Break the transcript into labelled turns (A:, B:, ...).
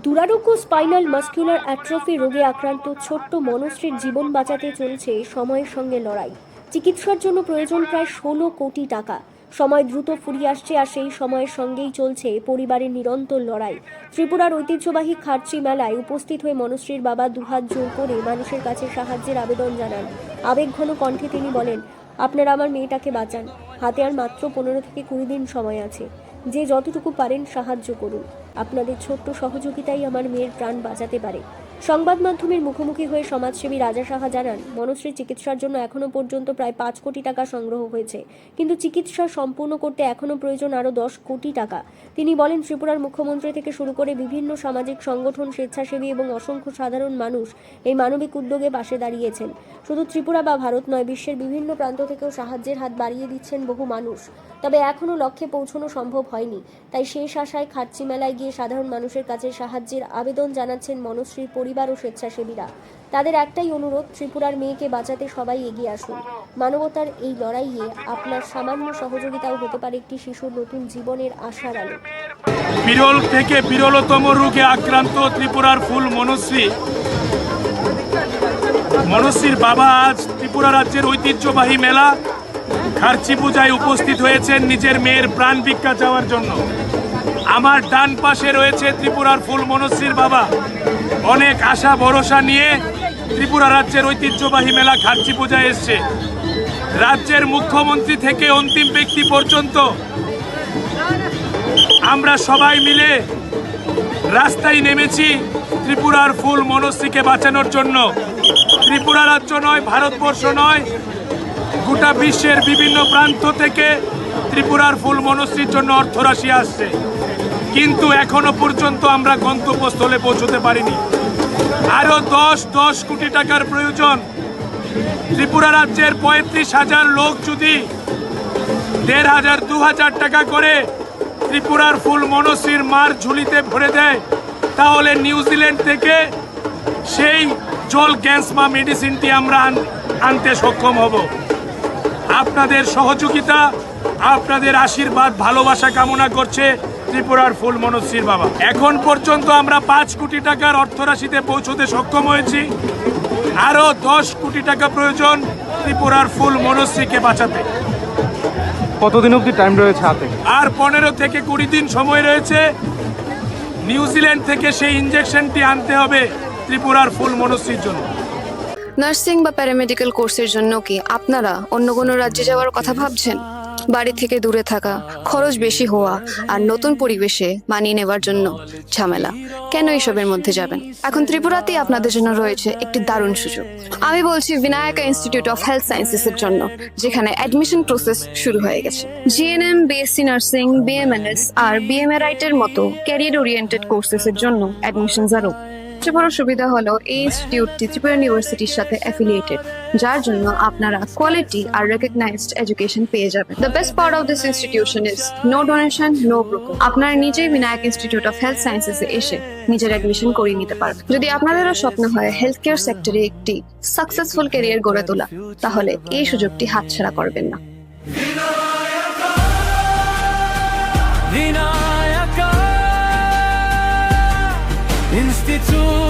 A: দুরারোগ্য spinal muscular atrophy রোগে আক্রান্ত ছোট্ট মনশ্রীর জীবন বাঁচাতে চলছে সময়ের সঙ্গে লড়াই। চিকিৎসার জন্য প্রয়োজন প্রায় 16 কোটি টাকা। সময় দ্রুত ফুরিয়ে আসছে আর সেই সময়ের সঙ্গেই চলছে পরিবারের নিরন্তর লড়াই। ত্রিপুরার ঐতিহ্যবাহী খার্চি মেলায় উপস্থিত হয়ে মনশ্রীর বাবা দুহাত জোর করে মানুষের কাছে সাহায্যের আবেদন জানান। আবেগঘন কণ্ঠে তিনি বলেন, আপনারা আমার মেয়েটাকে বাঁচান। হাতে আর মাত্র 15 থেকে 20 দিন সময় আছে। যে যতটুকু পারেন সাহায্য করুন। আপনাদের ছোট্ট সহযোগিতাই আমার মেয়ের প্রাণ বাঁচাতে পারে। সংবাদ মাধ্যমের মুখোমুখি হয়ে সমাজসেবী রাজা সাহা জানান, মনশ্রীর চিকিৎসার জন্য এখনও পর্যন্ত প্রায় 5 কোটি টাকা সংগ্রহ হয়েছে, কিন্তু চিকিৎসা সম্পূর্ণ করতে এখনও প্রয়োজন আরও 10 কোটি টাকা। তিনি বলেন, ত্রিপুরার মুখ্যমন্ত্রী থেকে শুরু করে বিভিন্ন সামাজিক সংগঠন, স্বেচ্ছাসেবী এবং অসংখ্য সাধারণ মানুষ এই মানবিক উদ্যোগে পাশে দাঁড়িয়েছেন। শুধু ত্রিপুরা বা ভারত নয়, বিশ্বের বিভিন্ন প্রান্ত থেকেও সাহায্যের হাত বাড়িয়ে দিচ্ছেন বহু মানুষ। তবে এখনও লক্ষ্যে পৌঁছানো সম্ভব হয়নি। তাই শেষ আশায় খার্চি মেলায় গিয়ে সাধারণ মানুষের কাছে সাহায্যের আবেদন জানাচ্ছেন মনশ্রীর পরিবার ও স্বেচ্ছাসেবীরা। তাদের একটাই অনুরোধ, ত্রিপুরার মেয়েকে বাঁচাতে সবাই এগিয়ে আসুন। মানবতার এই লড়াইয়ে আপনার সামান্য সহযোগিতাও হতে পারে একটি শিশুর নতুন জীবনের আশার আলো।
B: বিরল থেকে বিরলতম রোগে আক্রান্ত ত্রিপুরার ফুল মনশ্রীর বাবা আজ ত্রিপুরা রাজ্যের ঐতিহ্যবাহী মেলা খার্চি পূজায় উপস্থিত হয়েছেন নিজের মেয়ের প্রাণ ভিক্ষা চাওয়ার জন্য। আমার ডান পাশে রয়েছে ত্রিপুরার ফুল মনশ্রীর বাবা। অনেক আশা ভরসা নিয়ে ত্রিপুরা রাজ্যের ঐতিহ্যবাহী মেলা খার্চি পূজায় এসছে। রাজ্যের মুখ্যমন্ত্রী থেকে অন্তিম ব্যক্তি পর্যন্ত আমরা সবাই মিলে রাস্তায় নেমেছি ত্রিপুরার ফুল মনশ্রীকে বাঁচানোর জন্য। ত্রিপুরা রাজ্য নয়, ভারতবর্ষ নয়, গোটা বিশ্বের বিভিন্ন প্রান্ত থেকে ত্রিপুরার ফুল মনশ্রীর জন্য অর্থরাশি আসছে, কিন্তু এখনো পর্যন্ত আমরা গন্তব্যস্থলে পৌঁছতে পারিনি। আরো 10 কোটি টাকার প্রয়োজন। ত্রিপুরা রাজ্যের 35,000 লোক যদি 1,500-2,000 টাকা করে ত্রিপুরার ফুল মনশ্রীর মার ঝুলিতে ভরে দেয়, তাহলে নিউজিল্যান্ড থেকে সেই জল গ্যাসমা মেডিসিনটি আমরা আনতে সক্ষম হব। আপনাদের সহযোগিতা, আপনাদের আশীর্বাদ, ভালোবাসা কামনা করছে ত্রিপুরার ফুল মনশ্রীর বাবা। এখন পর্যন্ত আমরা 5 কোটি টাকার অর্থরাশিতে পৌঁছতে সক্ষম হয়েছি। আরও 10 কোটি টাকা প্রয়োজন ত্রিপুরার ফুল মনশ্রীকে বাঁচাতে।
C: কতদিন অবধি টাইম রয়েছে হাতে?
B: আর 15 থেকে 20 দিন সময় রয়েছে। নিউজিল্যান্ড থেকে সেই ইনজেকশনটি আনতে হবে ত্রিপুরার ফুল মনশ্রীর জন্য।
D: নার্সিং বা প্যারামেডিক্যাল কোর্সের জন্য কি আপনারা অন্য কোনো রাজ্যে যাওয়ার কথা ভাবছেন? বাড়ি থেকে দূরে থাকা, খরচ বেশি হওয়া আর নতুন পরিবেশে মানিয়ে নেওয়ার জন্য ঝামেলা, কেন এইসবের মধ্যে যাবেন? এখন ত্রিপুরাতেই আপনাদের জন্য রয়েছে একটি দারুণ সুযোগ। আমি বলছি বিনায়কা ইনস্টিটিউট অফ হেলথ সায়েন্সেস এর জন্য, যেখানে অ্যাডমিশন প্রসেস শুরু হয়ে গেছে। জিএনএম, বিএসসি নার্সিং, বিএমএনএস আর বিএমএরাইট এর মতো ক্যারিয়ার ওরিয়েন্টেড কোর্সেস এর জন্য অ্যাডমিশনস আরও। সবচেয়ে বড় সুবিধা হলো এই ইনস্টিটিউটটি ত্রিপুরা ইউনিভার্সিটির সাথে অ্যাফিলিয়েটেড, যার জন্য আপনারা কোয়ালিটি আর রেকগনাইজড এডুকেশন পেয়ে যাবেন। The best part of this institution is no donation, no broker. আপনারা নিজেই বিনায়ক ইনস্টিটিউট অফ হেলথ সায়েন্সেসে এসে নিজের অ্যাডমিশন করিয়ে নিতে পারবেন। যদি আপনাদেরও স্বপ্ন হয় হেলথ কেয়ার সেক্টরে একটি সাকসেসফুল ক্যারিয়ার গড়ে তোলা, তাহলে এই সুযোগটি হাতছাড়া করবেন না।
E: Institute